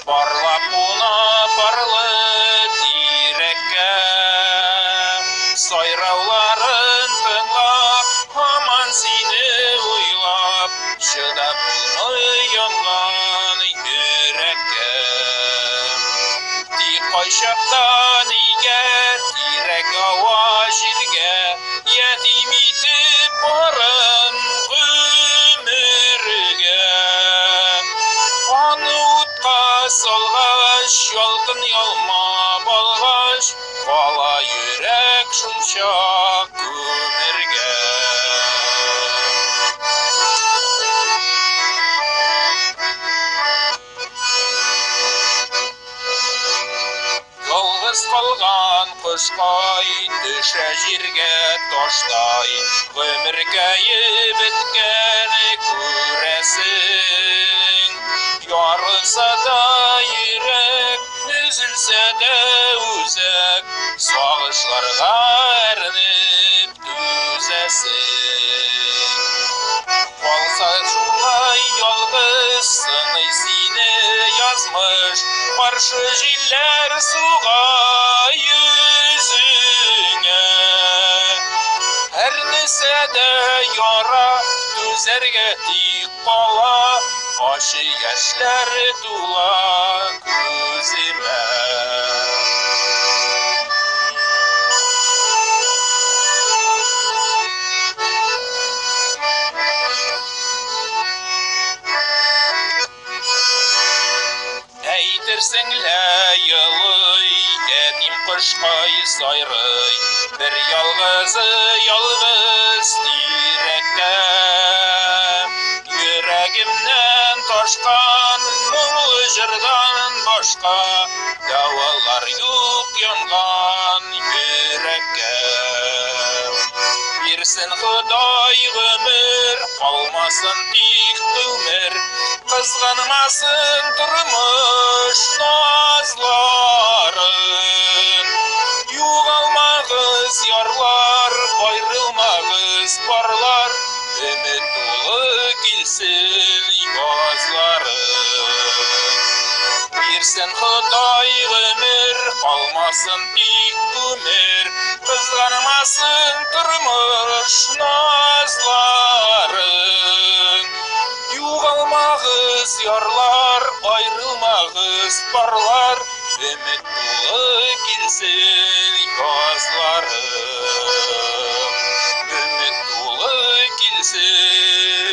Барлап буна барлы тирәккә, сайрауларын тыңлап, һаман сине уйлап, чыдап булмый янган йөрәккә. Тик кайчакта нигә тирәк ава җиргә, ятим итеп барын гомергә. Аны утка салгач, ялкын ялмап алгач, кала йөрәк шунча күмергә. Ялгыз калган кошкай төшә җиргә таштай, гомергәе беткән күрәсең. Ярылса да йөрәк, өзелсә дә үзәк, сагышларга әрнеп түзәсең. Калса шулай ялгыз, сыный сине язмыш, каршы җилләр суга йөзеңә. Әрнесә дә яра, түзәргә тик кала, ачы яшьләр тула күземә. Әйтерсең лә елый, ятим кошкай сайрый, бер ялгызы ялгыз тирәккә. Йөрәгемнән ташкан моңлы җырдан башка, давалар юк янган йөрәккә. Бирсен Ходай гомер, калмасын тик күмер, кызганмасын тормыш назларын. Югалмагыз ярлар, аерылмагыз парлар, өмет тулы килсен язларын. Бирсен Ходай гомер, калмасын тик күмер, кызганмасын тормыш назларын. Югалмагыз ярлар, аерылмагыз парлар, өмет тулы килсен язларын. Өмет тулы килсен